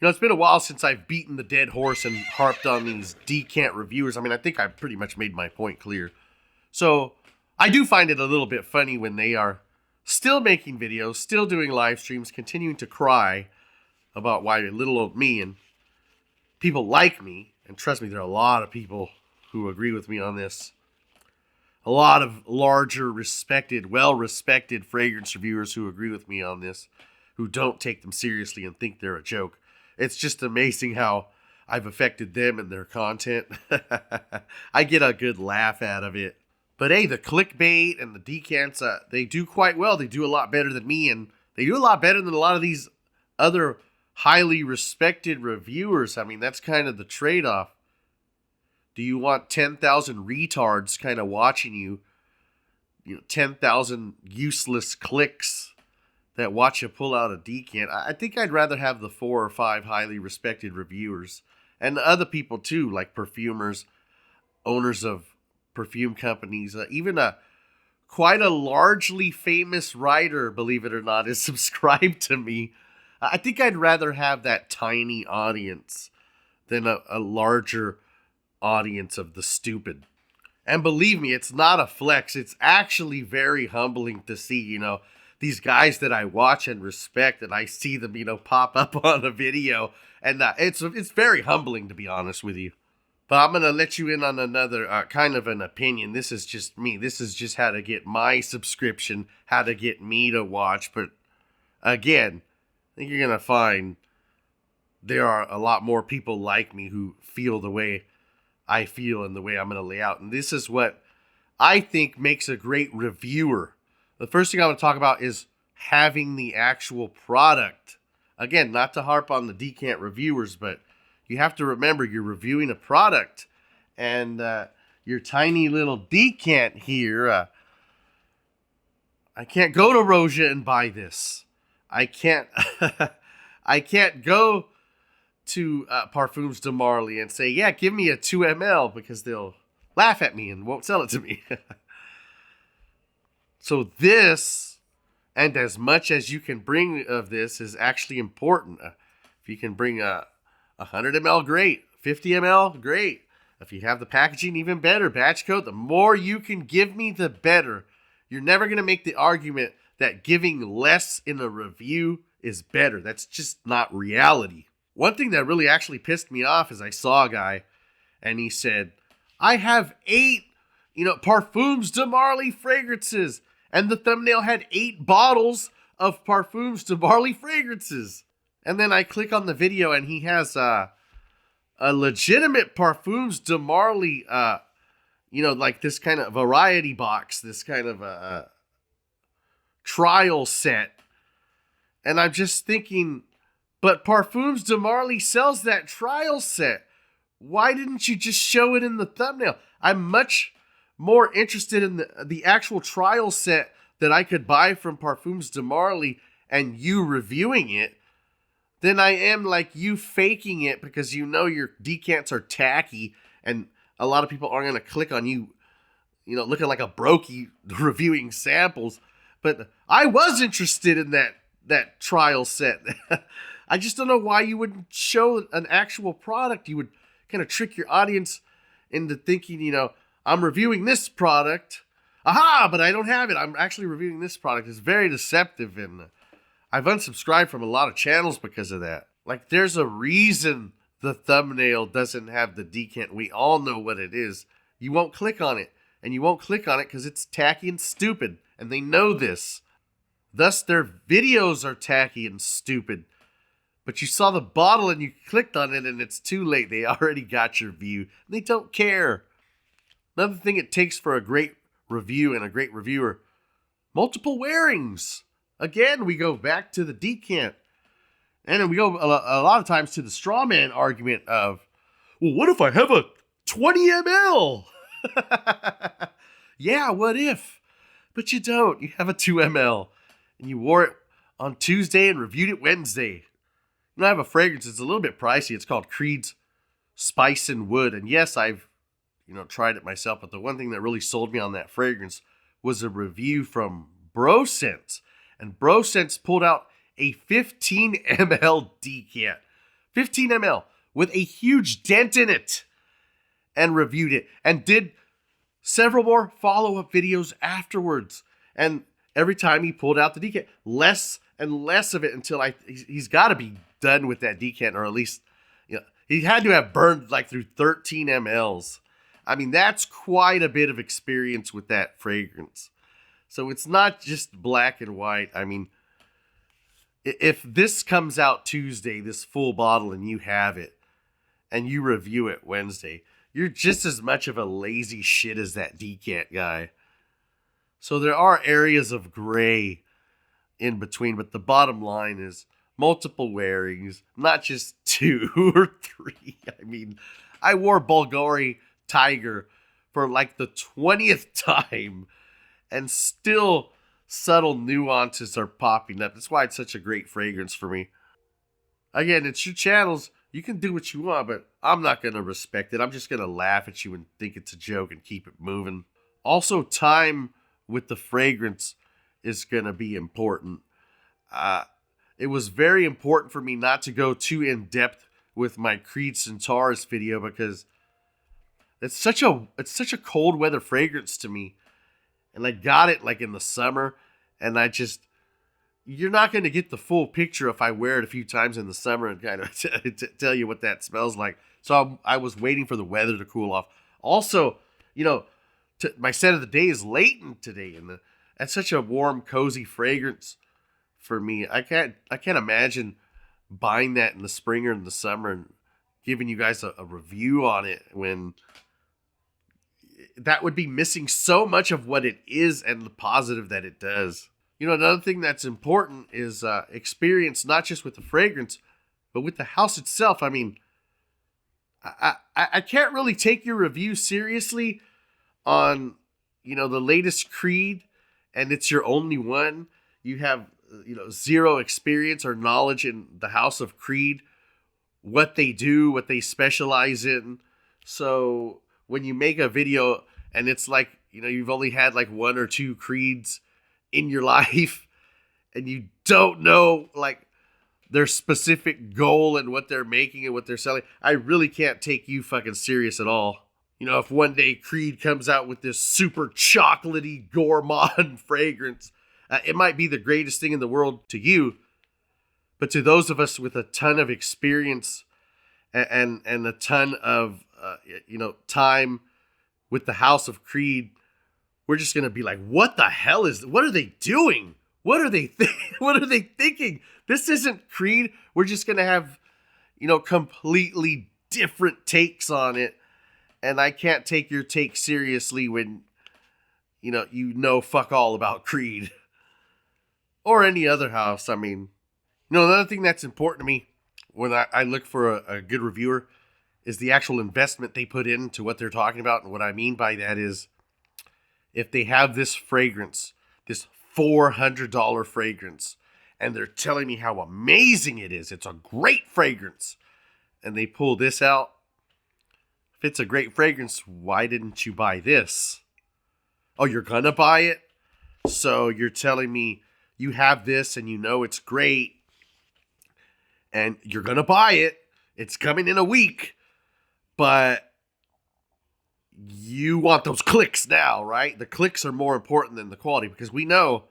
It's been a while since I've beaten the dead horse and harped on these decant reviewers. I mean, I think I've pretty much made my point clear. So, I do find it a little bit funny when they are still making videos, still doing live streams, continuing to cry about why little old me and people like me, and trust me, there are a lot of people who agree with me on this. A lot of larger, respected, well-respected fragrance reviewers who agree with me on this, who don't take them seriously and think they're a joke. It's just amazing how I've affected them and their content. I get a good laugh out of it. But hey, the clickbait and the decants, they do quite well. They do a lot better than me, and they do a lot better than a lot of these other highly respected reviewers. I mean, that's kind of the trade-off. Do you want 10,000 retards kind of watching you? 10,000 useless clicks that watch you pull out a decant. I think I'd rather have the 4 or 5 highly respected reviewers. And other people too, like perfumers, owners of perfume companies. Even quite a largely famous writer, believe it or not, is subscribed to me. I think I'd rather have that tiny audience than a larger audience of the stupid. And believe me, it's not a flex. It's actually very humbling to see, these guys that I watch and respect, and I see them, pop up on a video. And it's very humbling, to be honest with you. But I'm going to let you in on another kind of an opinion. This is just me. This is just how to get my subscription, how to get me to watch. But again, I think you're going to find there are a lot more people like me who feel the way I feel and the way I'm going to lay out. And this is what I think makes a great reviewer. The first thing I want to talk about is having the actual product. Again, not to harp on the decant reviewers, but you have to remember you're reviewing a product. And your tiny little decant here, I can't go to Roja and buy this. I can't I can't go to Parfums de Marly and say, yeah, give me a 2 ml, because they'll laugh at me and won't sell it to me. So this, and as much as you can bring of this, is actually important. If you can bring a 100 ml, great. 50 ml, great. If you have the packaging, even better. Batch code, the more you can give me, the better. You're never going to make the argument that giving less in a review is better. That's just not reality. One thing that really actually pissed me off is I saw a guy and he said, I have 8, Parfums de Marly fragrances. And the thumbnail had 8 bottles of Parfums de Marly fragrances. And then I click on the video and he has a legitimate Parfums de Marly, like this kind of variety box, this kind of a trial set. And I'm just thinking, but Parfums de Marly sells that trial set. Why didn't you just show it in the thumbnail? I'm much more interested in the actual trial set that I could buy from Parfums de Marly and you reviewing it than I am like you faking it because your decants are tacky and a lot of people aren't going to click on you, looking like a brokey reviewing samples. But I was interested in that trial set. I just don't know why you wouldn't show an actual product. You would kind of trick your audience into thinking, I'm reviewing this product. Aha, but I don't have it. I'm actually reviewing this product. It's very deceptive, and I've unsubscribed from a lot of channels because of that. Like, there's a reason the thumbnail doesn't have the decant. We all know what it is. You won't click on it, and you won't click on it because it's tacky and stupid, and they know this. Thus, their videos are tacky and stupid. But you saw the bottle and you clicked on it, and it's too late. They already got your view. They don't care. Another thing it takes for a great review and a great reviewer, multiple wearings. Again, we go back to the decant. And then we go a lot of times to the straw man argument of, well, what if I have a 20 ml? Yeah, what if? But you don't. You have a 2 ml. And you wore it on Tuesday and reviewed it Wednesday. I have a fragrance. It's a little bit pricey. It's called Creed's Spice and Wood. And yes, I've tried it myself. But the one thing that really sold me on that fragrance was a review from BroSense. And BroSense pulled out a 15 ml decant 15 ml with a huge dent in it, and reviewed it and did several more follow-up videos afterwards. And every time he pulled out the decant, less and less of it until he's got to be done with that decant, or at least, he had to have burned like through 13 mLs. I mean, that's quite a bit of experience with that fragrance. So it's not just black and white. I mean, if this comes out Tuesday, this full bottle, and you have it, and you review it Wednesday, you're just as much of a lazy shit as that decant guy. So there are areas of gray in between, but the bottom line is multiple wearings, not just 2 or 3. I mean, I wore Bulgari Tiger for like the 20th time, and still subtle nuances are popping up. That's why it's such a great fragrance for me. Again, it's your channels. You can do what you want, but I'm not going to respect it. I'm just going to laugh at you and think it's a joke and keep it moving. Also, time with the fragrance is going to be important. It was very important for me not to go too in-depth with my Creed Centaurus video, because it's such a cold weather fragrance to me. And I got it like in the summer, and you're not going to get the full picture if I wear it a few times in the summer and kind of tell you what that smells like. So I was waiting for the weather to cool off. Also, my scent of the day is Latent today, and that's such a warm, cozy fragrance for me. I can't imagine buying that in the spring or in the summer and giving you guys a review on it when that would be missing so much of what it is and the positive that it does. Another thing that's important is experience, not just with the fragrance, but with the house itself. I mean, I can't really take your review seriously on, the latest Creed, and it's your only one. You have, zero experience or knowledge in the house of Creed, what they do, what they specialize in. So when you make a video and it's like, you've only had like 1 or 2 Creeds in your life, and you don't know like their specific goal and what they're making and what they're selling, I really can't take you fucking serious at all. If one day Creed comes out with this super chocolatey gourmand fragrance, it might be the greatest thing in the world to you, but to those of us with a ton of experience and a ton of time with the house of Creed, we're just going to be like, what the hell what are they doing? What are they what are they thinking? This isn't Creed. We're just going to have, completely different takes on it. And I can't take your take seriously when, fuck all about Creed or any other house. I mean, another thing that's important to me when I look for a good reviewer is the actual investment they put into what they're talking about. And what I mean by that is, if they have this fragrance, this $400 fragrance, and they're telling me how amazing it is, it's a great fragrance, and they pull this out, if it's a great fragrance, why didn't you buy this? Oh, you're gonna buy it? So you're telling me you have this and it's great, and you're gonna buy it. It's coming in a week, but you want those clicks now, right? The clicks are more important than the quality, because we know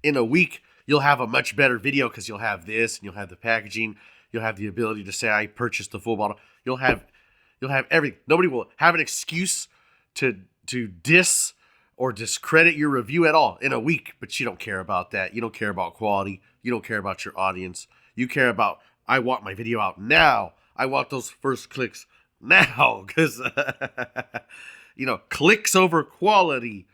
in a week you'll have a much better video because you'll have this and you'll have the packaging. You'll have the ability to say, I purchased the full bottle. You'll have everything. Nobody will have an excuse to diss or discredit your review at all in a week, but you don't care about that. You don't care about quality. You don't care about your audience. You care about, I want my video out now. I want those first clicks now, because clicks over quality,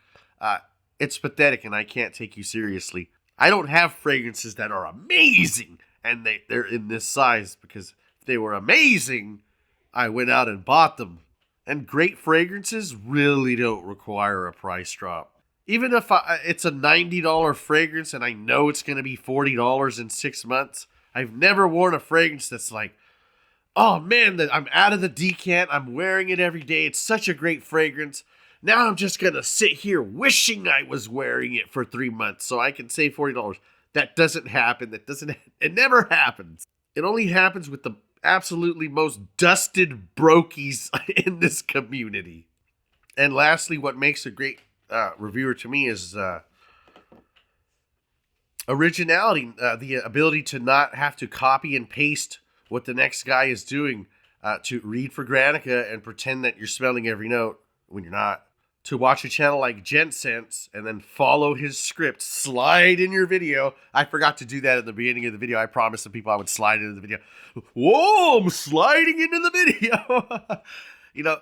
it's pathetic, and I can't take you seriously. I don't have fragrances that are amazing and they're in this size, because if they were amazing, I went out and bought them. And great fragrances really don't require a price drop. Even if it's a $90 fragrance and I know it's going to be $40 in 6 months, I've never worn a fragrance that's like, oh man, I'm out of the decant, I'm wearing it every day, it's such a great fragrance. Now I'm just going to sit here wishing I was wearing it for 3 months so I can save $40. That doesn't happen. It never happens. It only happens with the absolutely most dusted brokies in this community. And lastly, what makes a great reviewer to me is originality, the ability to not have to copy and paste what the next guy is doing, to read for Granica and pretend that you're spelling every note when you're not, to watch a channel like GentSense and then follow his script, slide in your video. I forgot to do that at the beginning of the video. I promised the people I would slide into the video. Whoa, I'm sliding into the video. You know,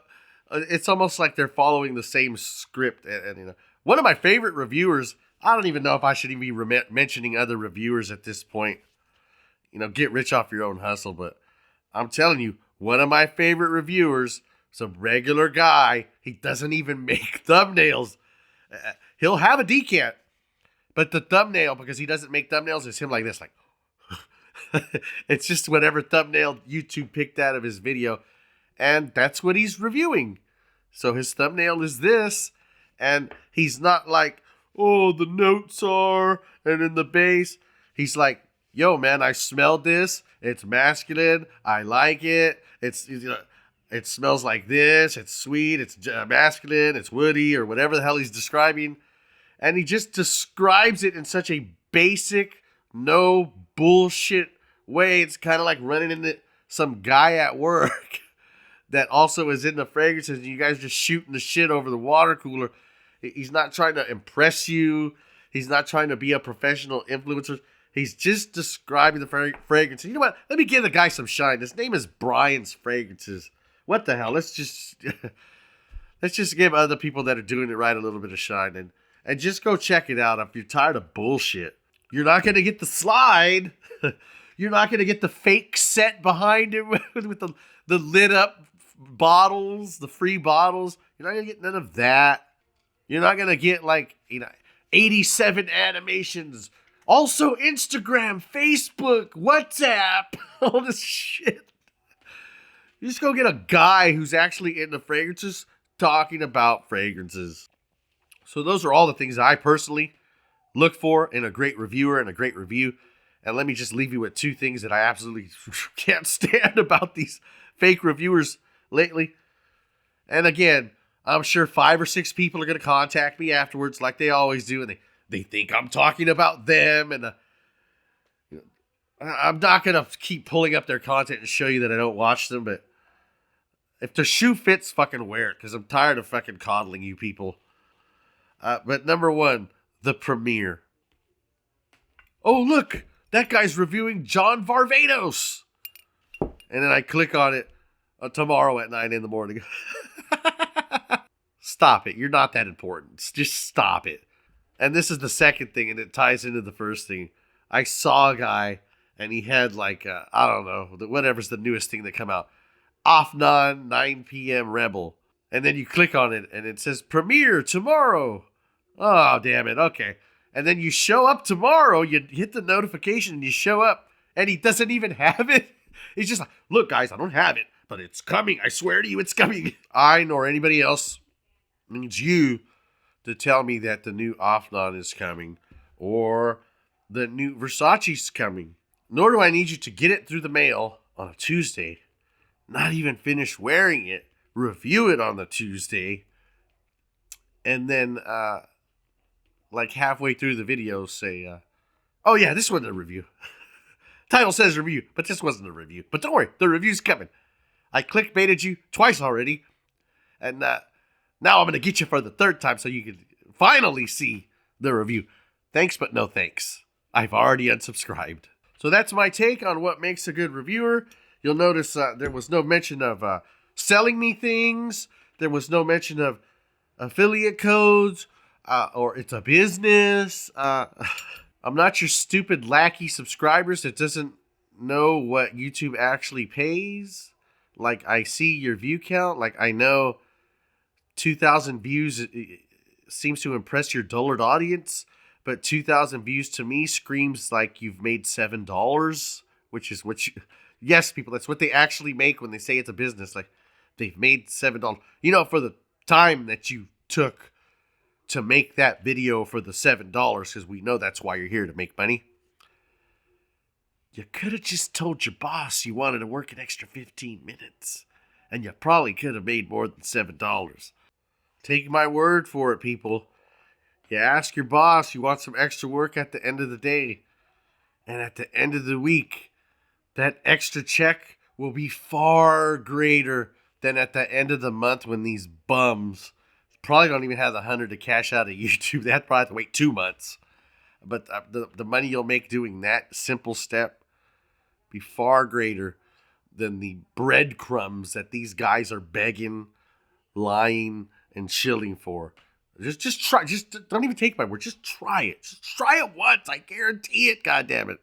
it's almost like they're following the same script. And you know, one of my favorite reviewers, I don't even know if I should even be mentioning other reviewers at this point. You know, get rich off your own hustle. But I'm telling you, one of my favorite reviewers, some regular guy, he doesn't even make thumbnails. He'll have a decant, but the thumbnail, because he doesn't make thumbnails, is him like this, like, it's just whatever thumbnail YouTube picked out of his video, and that's what he's reviewing. So his thumbnail is this, and he's not like, oh, the notes are, and in the base, he's like, yo, man, I smelled this. It's masculine. I like it. It's, you know, it smells like this. It's sweet. It's masculine. It's woody, or whatever the hell he's describing. And he just describes it in such a basic, no bullshit way. It's kind of like running into some guy at work that also is into fragrances, and you guys just shooting the shit over the water cooler. He's not trying to impress you. He's not trying to be a professional influencer. He's just describing the fragrance. You know what? Let me give the guy some shine. His name is Brian's Fragrances. What the hell? Let's just give other people that are doing it right a little bit of shine, and just go check it out if you're tired of bullshit. You're not going to get the slide. You're not going to get the fake set behind it with the lit up bottles, the free bottles. You're not going to get none of that. You're not going to get 87 animations. Also Instagram, Facebook, WhatsApp, all this shit. You just go get a guy who's actually into fragrances talking about fragrances. So those are all the things I personally look for in a great reviewer and a great review. And let me just leave you with two things that I absolutely can't stand about these fake reviewers lately. And again, I'm sure 5 or 6 people are going to contact me afterwards like they always do. And they think I'm talking about them. And I'm not going to keep pulling up their content and show you that I don't watch them. But if the shoe fits, fucking wear it. Because I'm tired of fucking coddling you people. But number one, the premiere. Oh, look. That guy's reviewing John Varvatos. And then I click on it tomorrow at 9 in the morning. Stop it. You're not that important. Just stop it. And this is the second thing, and it ties into the first thing. I saw a guy, and he had I don't know, whatever's the newest thing that come out. Afnan 9 p.m. Rebel. And then you click on it, and it says, premiere tomorrow. Oh, damn it. Okay. And then you show up tomorrow, you hit the notification, and you show up, and he doesn't even have it. He's just like, look, guys, I don't have it, but it's coming. I swear to you, it's coming. I nor anybody else needs you to tell me that the new Afnan is coming or the new Versace's coming. Nor do I need you to get it through the mail on a Tuesday, not even finish wearing it, review it on the Tuesday, and then halfway through the video say, oh yeah, this wasn't a review. Title says review, but this wasn't a review. But don't worry, the review's coming. I clickbaited you twice already, and now I'm going to get you for the third time so you can finally see the review. Thanks, but no thanks. I've already unsubscribed. So that's my take on what makes a good reviewer. You'll notice there was no mention of selling me things. There was no mention of affiliate codes or it's a business. I'm not your stupid lackey subscribers that doesn't know what YouTube actually pays. Like, I see your view count. Like, I know 2,000 views seems to impress your dullard audience, but 2,000 views to me screams like you've made $7, which is what you... Yes, people, that's what they actually make when they say it's a business. Like, they've made $7. You know, for the time that you took to make that video for the $7, because we know that's why you're here, to make money. You could have just told your boss you wanted to work an extra 15 minutes, and you probably could have made more than $7. Take my word for it, people. You ask your boss you want some extra work at the end of the day, and at the end of the week, that extra check will be far greater than at the end of the month when these bums probably don't even have the 100 to cash out of YouTube. They have to probably have to wait 2 months. But the money you'll make doing that simple step be far greater than the breadcrumbs that these guys are begging, lying, and shilling for. Just try. Just don't even take my word. Just try it. Just try it once. I guarantee it. God damn it.